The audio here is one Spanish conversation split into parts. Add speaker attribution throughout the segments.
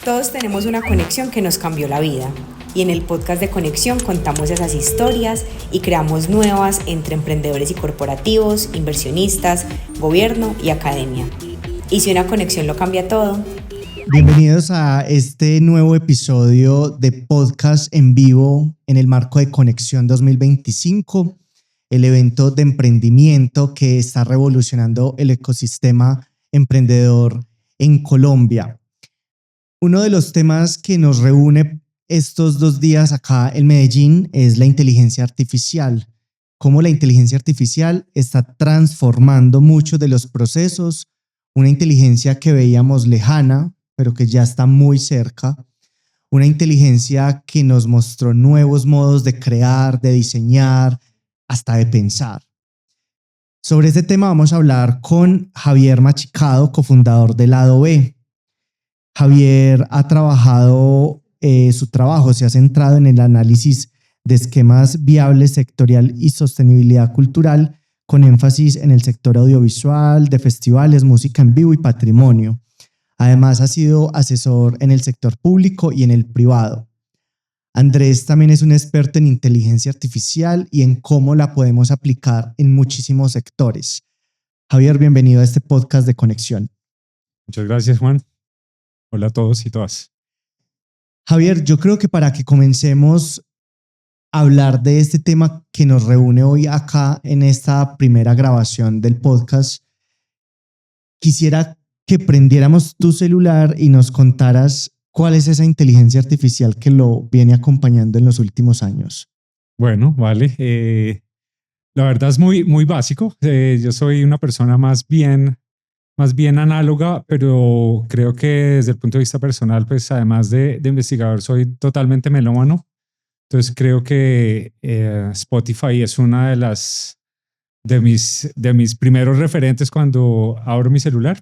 Speaker 1: Todos tenemos una conexión que nos cambió la vida. Y en el podcast de Conexión contamos esas historias y creamos nuevas entre emprendedores y corporativos, inversionistas, gobierno y academia. Y si una conexión lo cambia todo.
Speaker 2: Bienvenidos a este nuevo episodio de podcast en vivo en el marco de Conexión 2025, el evento de emprendimiento que está revolucionando el ecosistema emprendedor en Colombia. Uno de los temas que nos reúne estos 2 días acá en Medellín es la inteligencia artificial. Cómo la inteligencia artificial está transformando muchos de los procesos, una inteligencia que veíamos lejana, pero que ya está muy cerca, una inteligencia que nos mostró nuevos modos de crear, de diseñar, hasta de pensar. Sobre este tema vamos a hablar con Javier Machicado, cofundador de Lado B. Javier ha trabajado, su trabajo se ha centrado en el análisis de esquemas viables, sectorial y sostenibilidad cultural, con énfasis en el sector audiovisual, de festivales, música en vivo y patrimonio. Además, ha sido asesor en el sector público y en el privado. Andrés también es un experto en inteligencia artificial y en cómo la podemos aplicar en muchísimos sectores. Javier, bienvenido a este podcast de Conexión.
Speaker 3: Muchas gracias, Juan. Hola a todos y todas.
Speaker 2: Javier, yo creo que para que comencemos a hablar de este tema que nos reúne hoy acá en esta primera grabación del podcast, quisiera que prendiéramos tu celular y nos contaras cuál es esa inteligencia artificial que lo viene acompañando en los últimos años.
Speaker 3: Bueno, vale. La verdad es muy básico. Yo soy una persona más bien análoga, pero creo que desde el punto de vista personal, pues además de investigador, soy totalmente melómano. Entonces creo que Spotify es una de mis primeros referentes cuando abro mi celular.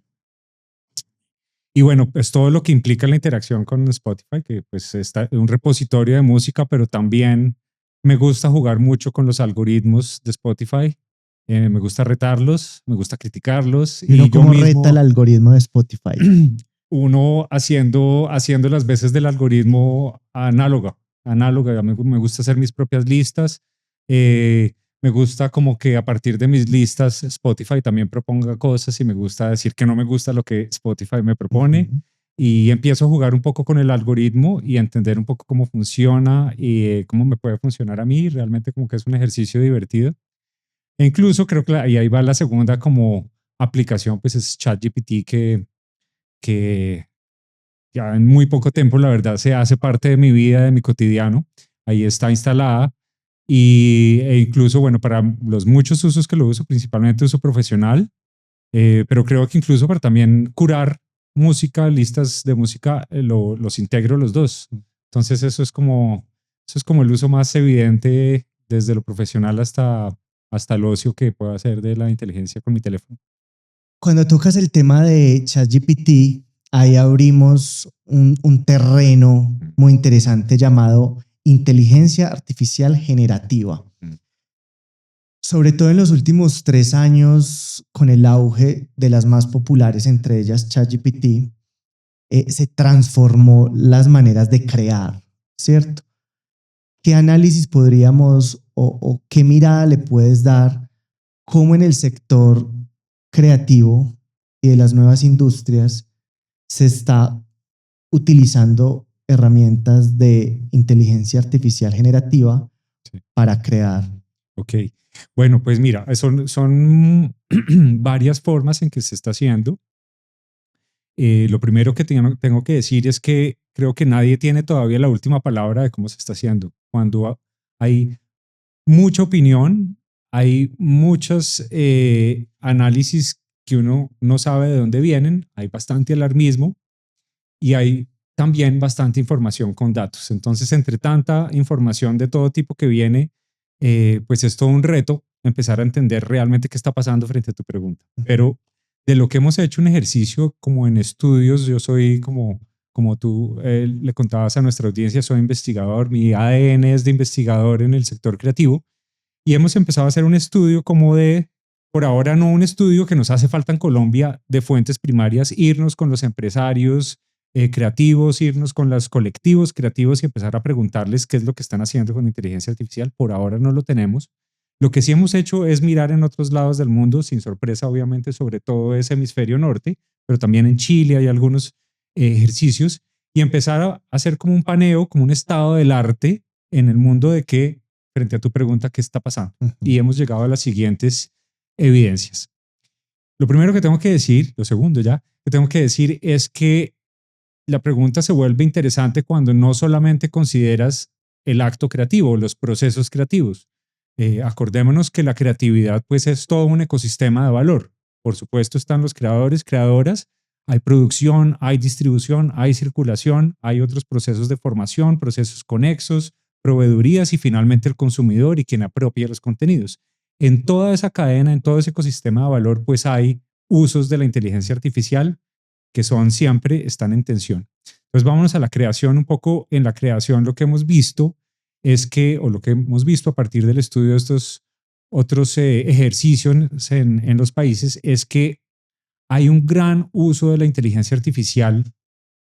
Speaker 3: Y bueno, pues todo lo que implica la interacción con Spotify, que pues está un repositorio de música, pero también me gusta jugar mucho con los algoritmos de Spotify. Me gusta retarlos, me gusta criticarlos.
Speaker 2: ¿Y uno cómo reta el algoritmo de Spotify?
Speaker 3: Uno haciendo las veces del algoritmo análoga. Me gusta hacer mis propias listas. Me gusta como que a partir de mis listas Spotify también proponga cosas y me gusta decir que no me gusta lo que Spotify me propone. Uh-huh. Y empiezo a jugar un poco con el algoritmo y a entender un poco cómo funciona y cómo me puede funcionar a mí. Realmente como que es un ejercicio divertido. E incluso creo que ahí va la segunda como aplicación, pues es ChatGPT que ya en muy poco tiempo la verdad se hace parte de mi vida, de mi cotidiano. Ahí está instalada e incluso, bueno, para los muchos usos que lo uso, principalmente uso profesional, pero creo que incluso para también curar música, listas de música, los integro los dos. Entonces eso es como el uso más evidente desde lo profesional hasta el ocio que puedo hacer de la inteligencia con mi teléfono.
Speaker 2: Cuando tocas el tema de ChatGPT, ahí abrimos un terreno muy interesante llamado inteligencia artificial generativa. Sobre todo en los últimos 3 años, con el auge de las más populares, entre ellas ChatGPT, se transformó las maneras de crear, ¿cierto? ¿Qué análisis podríamos o qué mirada le puedes dar cómo en el sector creativo y de las nuevas industrias se está utilizando herramientas de inteligencia artificial generativa para crear?
Speaker 3: Ok, bueno, pues mira, son varias formas en que se está haciendo. Lo primero que tengo que decir es que creo que nadie tiene todavía la última palabra de cómo se está haciendo. Cuando hay mucha opinión, hay muchos análisis que uno no sabe de dónde vienen, hay bastante alarmismo y hay también bastante información con datos. Entonces, entre tanta información de todo tipo que viene, pues es todo un reto empezar a entender realmente qué está pasando frente a tu pregunta. Pero de lo que hemos hecho un ejercicio como en estudios, yo soy como tú le contabas a nuestra audiencia, soy investigador, mi ADN es de investigador en el sector creativo y hemos empezado a hacer un estudio como por ahora no un estudio que nos hace falta en Colombia de fuentes primarias, irnos con los empresarios, creativos, irnos con los colectivos creativos y empezar a preguntarles qué es lo que están haciendo con inteligencia artificial. Por ahora no lo tenemos. Lo que sí hemos hecho es mirar en otros lados del mundo, sin sorpresa obviamente, sobre todo ese hemisferio norte, pero también en Chile hay algunos ejercicios, y empezar a hacer como un paneo, como un estado del arte en el mundo de que, frente a tu pregunta, ¿qué está pasando? Y hemos llegado a las siguientes evidencias. Lo primero que tengo que decir, lo segundo ya, que tengo que decir es que la pregunta se vuelve interesante cuando no solamente consideras el acto creativo, los procesos creativos. Acordémonos que la creatividad pues es todo un ecosistema de valor. Por supuesto están los creadores, creadoras, hay producción, hay distribución, hay circulación, hay otros procesos de formación, procesos conexos, proveedurías y finalmente el consumidor y quien apropia los contenidos. En toda esa cadena, en todo ese ecosistema de valor, pues hay usos de la inteligencia artificial que siempre están en tensión. Entonces vámonos a la creación. Un poco en la creación lo que hemos visto es que, o lo que hemos visto a partir del estudio de estos otros ejercicios en los países, es que hay un gran uso de la inteligencia artificial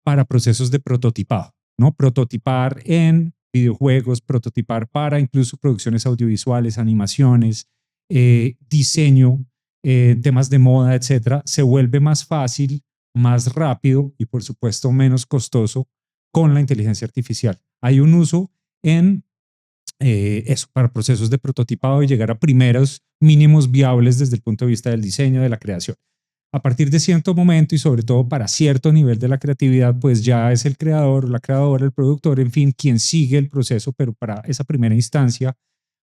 Speaker 3: para procesos de prototipado, ¿no? Prototipar en videojuegos, prototipar para incluso producciones audiovisuales, animaciones, diseño, temas de moda, etcétera. Se vuelve más fácil, más rápido y por supuesto menos costoso con la inteligencia artificial. Hay un uso en eso, para procesos de prototipado y llegar a primeros mínimos viables desde el punto de vista del diseño, de la creación. A partir de cierto momento y sobre todo para cierto nivel de la creatividad, pues ya es el creador, la creadora, el productor, en fin, quien sigue el proceso, pero para esa primera instancia,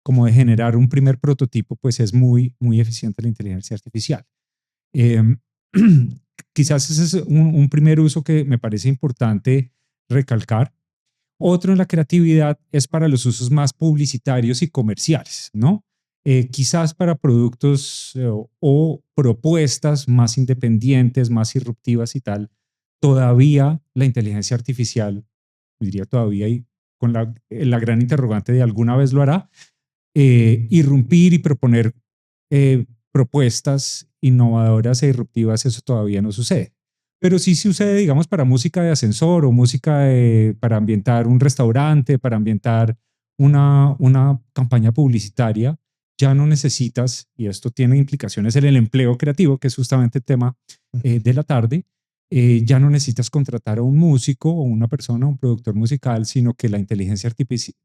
Speaker 3: como de generar un primer prototipo, pues es muy, muy eficiente la inteligencia artificial. Quizás ese es un primer uso que me parece importante recalcar. Otro en la creatividad es para los usos más publicitarios y comerciales, ¿no? Quizás para productos o propuestas más independientes, más disruptivas y tal, todavía la inteligencia artificial, diría todavía, y con la gran interrogante de alguna vez lo hará, irrumpir y proponer propuestas innovadoras e disruptivas, eso todavía no sucede. Pero sí sucede, digamos, para música de ascensor o música para ambientar un restaurante, para ambientar una campaña publicitaria. Ya no necesitas, y esto tiene implicaciones en el empleo creativo, que es justamente el tema de la tarde, ya no necesitas contratar a un músico o una persona, un productor musical, sino que la inteligencia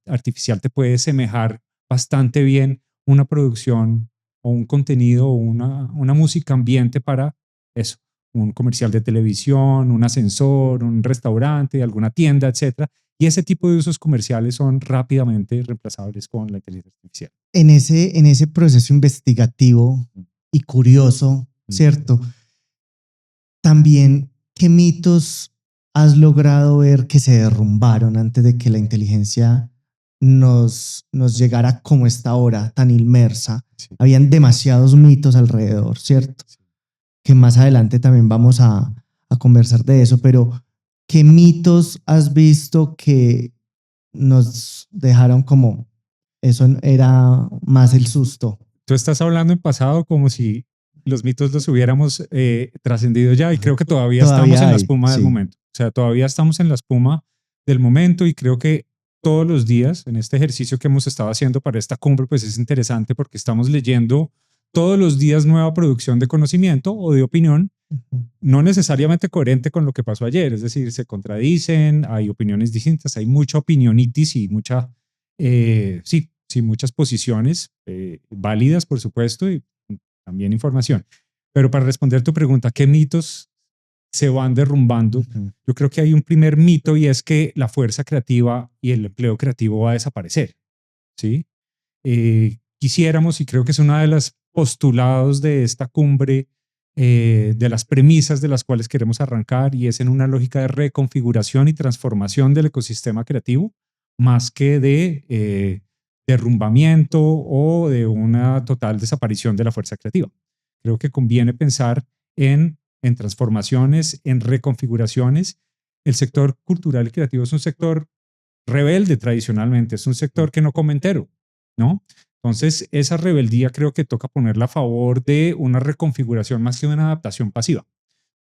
Speaker 3: artificial te puede semejar bastante bien una producción o un contenido o una música ambiente para eso, un comercial de televisión, un ascensor, un restaurante, alguna tienda, etcétera. Y ese tipo de usos comerciales son rápidamente reemplazables con la inteligencia artificial.
Speaker 2: En ese proceso investigativo y curioso, ¿cierto? También, ¿qué mitos has logrado ver que se derrumbaron antes de que la inteligencia nos llegara como está ahora, tan inmersa?
Speaker 3: Sí.
Speaker 2: Habían demasiados mitos alrededor, ¿cierto?
Speaker 3: Sí.
Speaker 2: Que más adelante también vamos a conversar de eso, pero ¿qué mitos has visto que nos dejaron como eso era más el susto?
Speaker 3: Tú estás hablando en pasado como si los mitos los hubiéramos trascendido ya, y creo que todavía estamos en la espuma del momento. O sea, todavía estamos en la espuma del momento, y creo que todos los días en este ejercicio que hemos estado haciendo para esta cumbre, pues es interesante porque estamos leyendo todos los días nueva producción de conocimiento o de opinión, no necesariamente coherente con lo que pasó ayer, es decir, se contradicen, hay opiniones distintas, hay mucha opinionitis y muchas posiciones válidas, por supuesto, y también información. Pero para responder tu pregunta, ¿qué mitos se van derrumbando? Yo creo que hay un primer mito, y es que la fuerza creativa y el empleo creativo va a desaparecer, ¿sí? Quisiéramos, y creo que es una de las postulados de esta cumbre, de las premisas de las cuales queremos arrancar, y es en una lógica de reconfiguración y transformación del ecosistema creativo, más que de derrumbamiento o de una total desaparición de la fuerza creativa. Creo que conviene pensar en transformaciones, en reconfiguraciones. El sector cultural y creativo es un sector rebelde tradicionalmente, es un sector que no come entero, ¿no? Entonces, esa rebeldía creo que toca ponerla a favor de una reconfiguración más que una adaptación pasiva.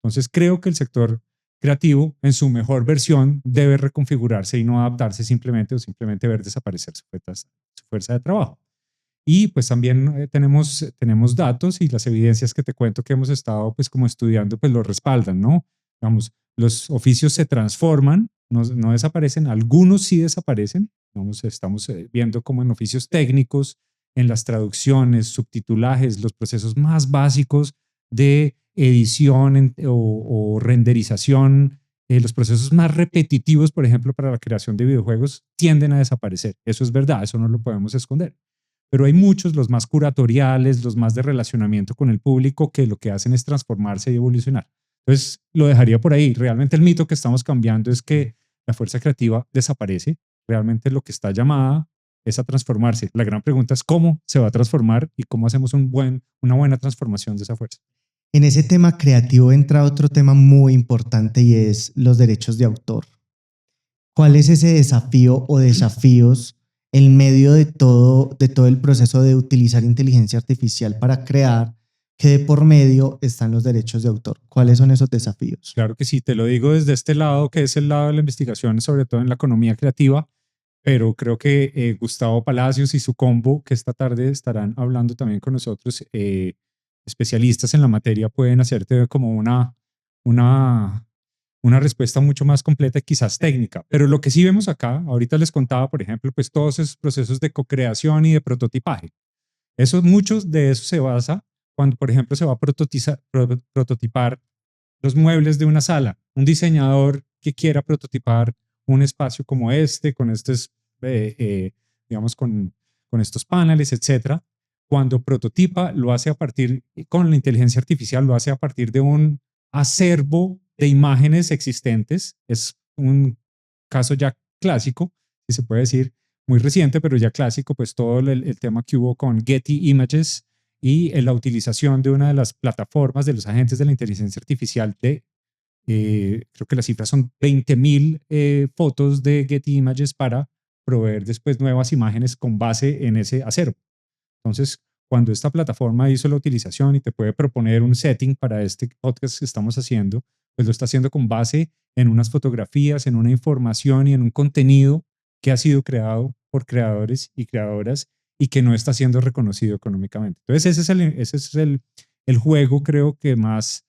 Speaker 3: Entonces, creo que el sector creativo en su mejor versión debe reconfigurarse y no adaptarse simplemente ver desaparecer su fuerza de trabajo. Y pues también tenemos datos y las evidencias que te cuento que hemos estado pues como estudiando pues lo respaldan, ¿no? Vamos, los oficios se transforman, no desaparecen, algunos sí desaparecen. Vamos, estamos viendo como en oficios técnicos, en las traducciones, subtitulajes, los procesos más básicos de edición o renderización, los procesos más repetitivos, por ejemplo, para la creación de videojuegos, tienden a desaparecer. Eso es verdad, eso no lo podemos esconder. Pero hay muchos, los más curatoriales, los más de relacionamiento con el público, que lo que hacen es transformarse y evolucionar. Entonces, lo dejaría por ahí. Realmente el mito que estamos cambiando es que la fuerza creativa desaparece. Realmente lo que está llamada es a transformarse. La gran pregunta es cómo se va a transformar y cómo hacemos una buena transformación de esa fuerza.
Speaker 2: En ese tema creativo entra otro tema muy importante y es los derechos de autor. ¿Cuál es ese desafío o desafíos en medio de todo el proceso de utilizar inteligencia artificial para crear, que de por medio están los derechos de autor? ¿Cuáles son esos desafíos?
Speaker 3: Claro que sí, te lo digo desde este lado, que es el lado de la investigación, sobre todo en la economía creativa, pero creo que Gustavo Palacios y su combo, que esta tarde estarán hablando también con nosotros, especialistas en la materia, pueden hacerte como una respuesta mucho más completa y quizás técnica. Pero lo que sí vemos acá, ahorita les contaba, por ejemplo, pues todos esos procesos de co-creación y de prototipaje. Muchos de eso se basa cuando, por ejemplo, se va a prototipar los muebles de una sala. Un diseñador que quiera prototipar un espacio como este, con estos, digamos, con estos paneles, etcétera. Cuando prototipa, lo hace con la inteligencia artificial, lo hace a partir de un acervo de imágenes existentes. Es un caso ya clásico, si se puede decir, muy reciente, pero ya clásico, pues todo el tema que hubo con Getty Images y la utilización de una de las plataformas de los agentes de la inteligencia artificial creo que las cifras son 20,000 fotos de Getty Images para proveer después nuevas imágenes con base en ese acervo. Entonces, cuando esta plataforma hizo la utilización y te puede proponer un setting para este podcast que estamos haciendo, pues lo está haciendo con base en unas fotografías, en una información y en un contenido que ha sido creado por creadores y creadoras y que no está siendo reconocido económicamente. Entonces, ese es el juego, creo que más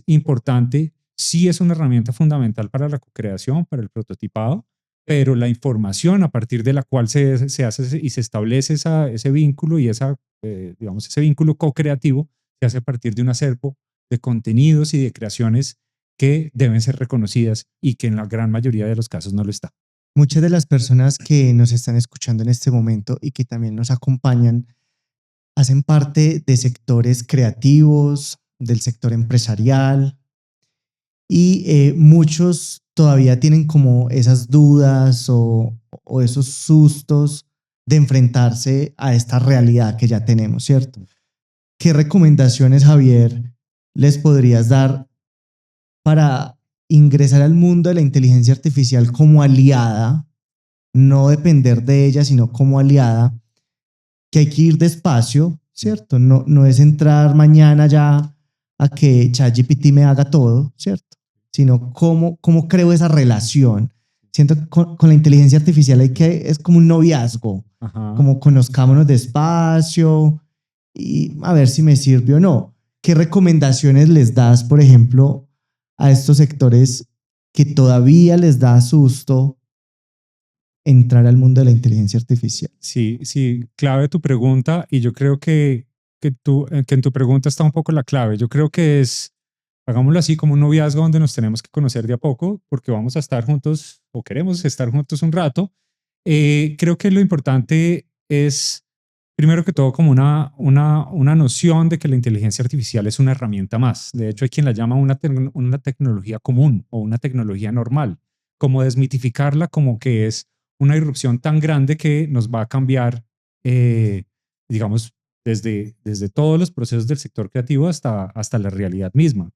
Speaker 3: importante. Sí es una herramienta fundamental para la co-creación, para el prototipado, pero la información a partir de la cual se hace y se establece ese vínculo y digamos, ese vínculo co-creativo se hace a partir de un acervo de contenidos y de creaciones que deben ser reconocidas y que en la gran mayoría de los casos no lo está.
Speaker 2: Muchas de las personas que nos están escuchando en este momento y que también nos acompañan hacen parte de sectores creativos, del sector empresarial, y muchos todavía tienen como esas dudas o esos sustos de enfrentarse a esta realidad que ya tenemos, ¿cierto? ¿Qué recomendaciones, Javier, les podrías dar para ingresar al mundo de la inteligencia artificial como aliada, no depender de ella, sino como aliada, que hay que ir despacio, ¿cierto? No es entrar mañana ya a que ChatGPT me haga todo, ¿cierto? Sino cómo creo esa relación. Siento que con la inteligencia artificial es como un noviazgo,
Speaker 3: Ajá.
Speaker 2: como conozcámonos despacio y a ver si me sirve o no. ¿Qué recomendaciones les das, por ejemplo, a estos sectores que todavía les da susto entrar al mundo de la inteligencia artificial?
Speaker 3: Sí, clave tu pregunta, y yo creo que en tu pregunta está un poco la clave. Yo creo que hagámoslo así, como un noviazgo donde nos tenemos que conocer de a poco, porque vamos a estar juntos o queremos estar juntos un rato. Creo que lo importante es, primero que todo, como una noción de que la inteligencia artificial es una herramienta más. De hecho, hay quien la llama una tecnología común o una tecnología normal, como desmitificarla como que es una irrupción tan grande que nos va a cambiar, digamos, desde todos los procesos del sector creativo hasta la realidad misma.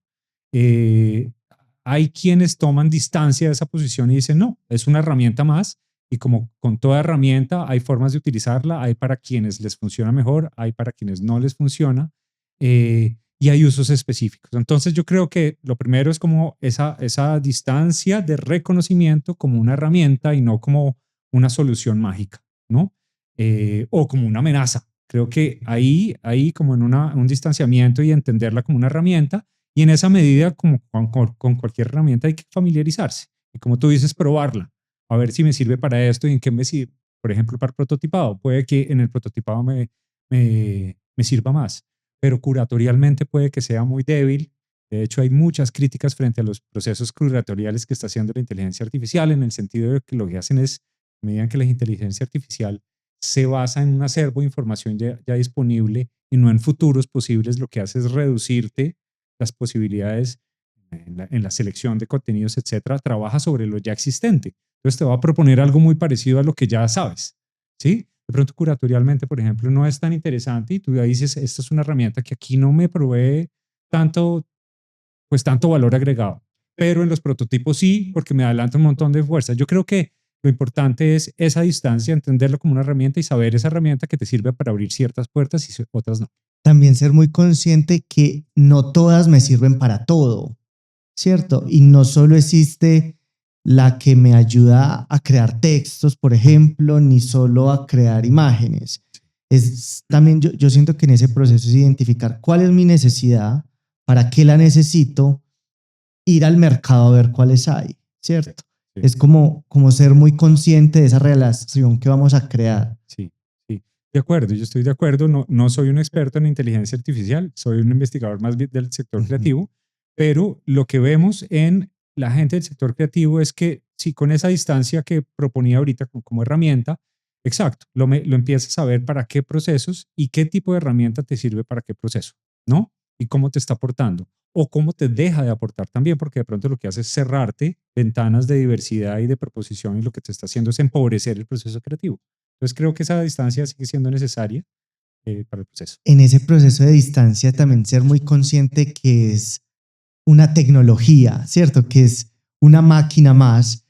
Speaker 3: Hay quienes toman distancia de esa posición y dicen, no, es una herramienta más, y como con toda herramienta hay formas de utilizarla, hay para quienes les funciona mejor, hay para quienes no les funciona, y hay usos específicos. Entonces yo creo que lo primero es como esa distancia de reconocimiento como una herramienta y no como una solución mágica, ¿no? O como una amenaza. Creo que ahí como en un distanciamiento y entenderla como una herramienta, y en esa medida, como con cualquier herramienta, hay que familiarizarse. Y como tú dices, probarla, a ver si me sirve para esto y en qué me sirve. Por ejemplo, para el prototipado. Puede que en el prototipado me sirva más, pero curatorialmente puede que sea muy débil. De hecho, hay muchas críticas frente a los procesos curatoriales que está haciendo la inteligencia artificial, en el sentido de que lo que hacen es, a medida que la inteligencia artificial se basa en un acervo de información ya disponible y no en futuros posibles, lo que hace es reducirte las posibilidades en la selección de contenidos, etcétera. Trabaja sobre lo ya existente. Entonces te va a proponer algo muy parecido a lo que ya sabes, ¿sí? De pronto curatorialmente, por ejemplo, no es tan interesante y tú ya dices, esta es una herramienta que aquí no me provee tanto, pues tanto valor agregado, pero en los prototipos sí, porque me adelanta un montón de fuerza. Yo creo que lo importante es esa distancia, entenderlo como una herramienta y saber esa herramienta que te sirve para abrir ciertas puertas y otras no.
Speaker 2: También ser muy consciente que no todas me sirven para todo, ¿cierto? Y no solo existe la que me ayuda a crear textos, por ejemplo, ni solo a crear imágenes. Es también yo siento que en ese proceso es identificar cuál es mi necesidad, para qué la necesito, ir al mercado a ver cuáles hay, ¿cierto?
Speaker 3: Sí,
Speaker 2: Es como ser muy consciente de esa relación que vamos a crear.
Speaker 3: sí, sí. De acuerdo, yo estoy de acuerdo. No soy un experto en inteligencia artificial, soy un investigador más bien del sector creativo, pero lo que vemos en la gente del sector creativo es que si con esa distancia que proponía ahorita como herramienta, exacto, lo empiezas a ver para qué procesos y qué tipo de herramienta te sirve para qué proceso, ¿no? Y cómo te está aportando o cómo te deja de aportar también, porque de pronto lo que hace es cerrarte ventanas de diversidad y de proposición y lo que te está haciendo es empobrecer el proceso creativo. Entonces creo que esa distancia sigue siendo necesaria para el proceso.
Speaker 2: En ese proceso de distancia también ser muy consciente que es una tecnología, ¿cierto? Que es una máquina más,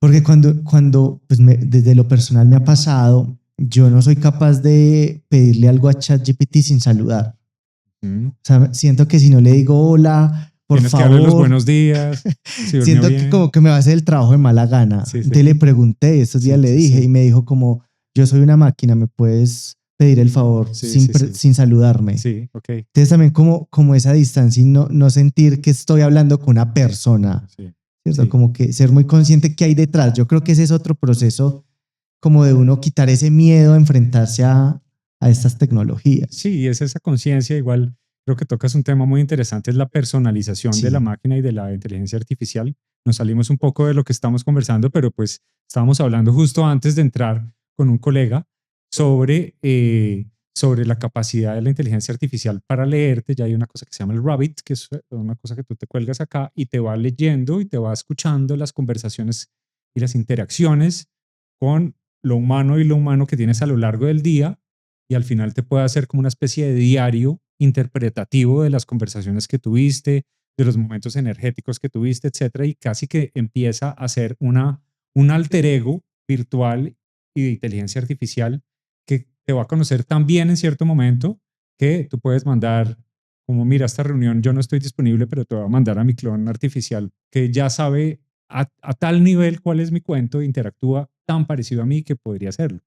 Speaker 2: porque cuando pues desde lo personal me ha pasado, yo no soy capaz de pedirle algo a ChatGPT sin saludar. O sea, siento que si no le digo hola, por
Speaker 3: Tienes
Speaker 2: favor,
Speaker 3: que darle los buenos días, si durmió
Speaker 2: siento que
Speaker 3: bien.
Speaker 2: como que me va a hacer el trabajo de mala gana.
Speaker 3: Sí, sí.
Speaker 2: Entonces le pregunté, estos días
Speaker 3: Sí,
Speaker 2: le
Speaker 3: sí,
Speaker 2: dije
Speaker 3: sí.
Speaker 2: y me dijo como, yo soy una máquina, ¿me puedes pedir el favor
Speaker 3: Sí, sí, sí.
Speaker 2: sin saludarme?
Speaker 3: Sí, ok.
Speaker 2: Entonces también como esa distancia y no sentir que estoy hablando con una persona,
Speaker 3: Sí,
Speaker 2: ¿cierto?
Speaker 3: sí.
Speaker 2: Como que ser muy consciente que hay detrás. Yo creo que ese es otro proceso como de uno quitar ese miedo a enfrentarse a estas tecnologías.
Speaker 3: Sí, es esa conciencia. Igual creo que tocas un tema muy interesante, es la personalización
Speaker 2: Sí.
Speaker 3: de la máquina y de la inteligencia artificial. Nos salimos un poco de lo que estamos conversando, pero pues estábamos hablando justo antes de entrar con un colega sobre la capacidad de la inteligencia artificial para leerte. Ya hay una cosa que se llama el Rabbit, que es una cosa que tú te cuelgas acá y te va leyendo y te va escuchando las conversaciones y las interacciones con lo humano y lo humano que tienes a lo largo del día, y al final te puede hacer como una especie de diario interpretativo de las conversaciones que tuviste, de los momentos energéticos que tuviste, etcétera, y casi que empieza a ser un alter ego virtual y de inteligencia artificial que te va a conocer tan bien en cierto momento que tú puedes mandar como, mira, esta reunión yo no estoy disponible, pero te voy a mandar a mi clon artificial que ya sabe a tal nivel cuál es mi cuento, interactúa tan parecido a mí que podría hacerlo.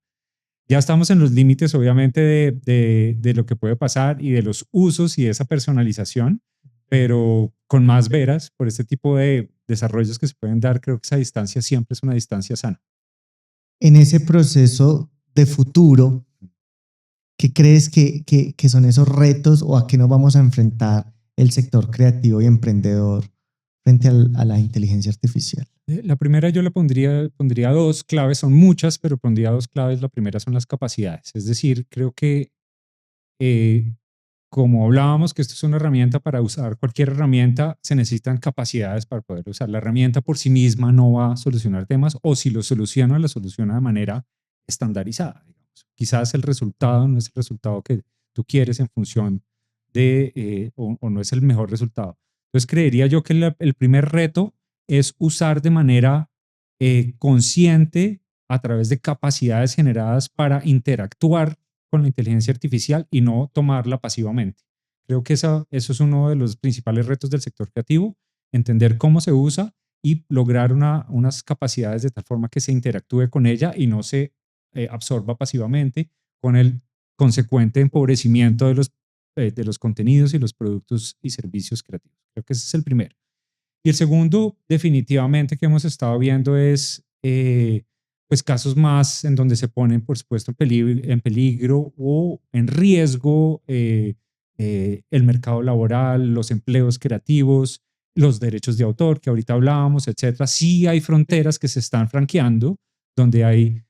Speaker 3: Ya estamos en los límites, obviamente, de lo que puede pasar y de los usos y de esa personalización, pero con más veras, por este tipo de desarrollos que se pueden dar, creo que esa distancia siempre es una distancia sana.
Speaker 2: En ese proceso de futuro, ¿qué crees que son esos retos o a qué nos vamos a enfrentar el sector creativo y emprendedor frente a la inteligencia artificial?
Speaker 3: La primera yo le pondría dos claves, son muchas, pero pondría dos claves. La primera son las capacidades, es decir, creo que eh, como hablábamos que esto es una herramienta, para usar cualquier herramienta se necesitan capacidades para poder usar. La herramienta por sí misma no va a solucionar temas, o si lo soluciona de manera estandarizada, digamos. Quizás el resultado no es el resultado que tú quieres en función o no es el mejor resultado. Entonces creería yo que el primer reto es usar de manera consciente, a través de capacidades generadas para interactuar con la inteligencia artificial y no tomarla pasivamente. Creo que eso es uno de los principales retos del sector creativo, entender cómo se usa y lograr unas capacidades de tal forma que se interactúe con ella y no se absorba pasivamente con el consecuente empobrecimiento de los contenidos y los productos y servicios creativos. Creo que ese es el primero. Y el segundo, definitivamente, que hemos estado viendo es pues casos más en donde se ponen, por supuesto, en peligro o en riesgo el mercado laboral, los empleos creativos, los derechos de autor que ahorita hablábamos, etcétera. Sí hay fronteras que se están franqueando, donde hay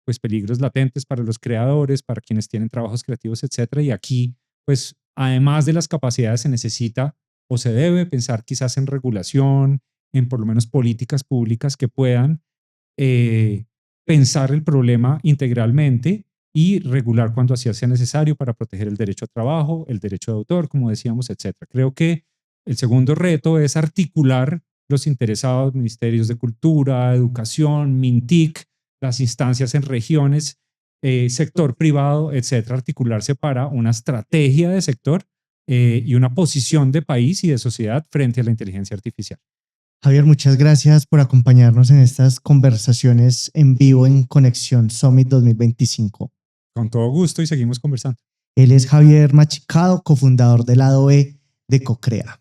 Speaker 3: pues peligros latentes para los creadores, para quienes tienen trabajos creativos, etcétera. Y aquí, pues, además de las capacidades, se necesita o se debe pensar quizás en regulación, en por lo menos políticas públicas que puedan pensar el problema integralmente y regular cuando así sea necesario para proteger el derecho a trabajo, el derecho de autor, como decíamos, etcétera. Creo que el segundo reto es articular los interesados, ministerios de cultura, educación, MINTIC, las instancias en regiones, sector privado, etcétera, articularse para una estrategia de sector y una posición de país y de sociedad frente a la inteligencia artificial.
Speaker 2: Javier, muchas gracias por acompañarnos en estas conversaciones en vivo en Conexión Summit 2025.
Speaker 3: Con todo gusto y seguimos conversando.
Speaker 2: Él es Javier Machicado, cofundador del lado B de Cocrea.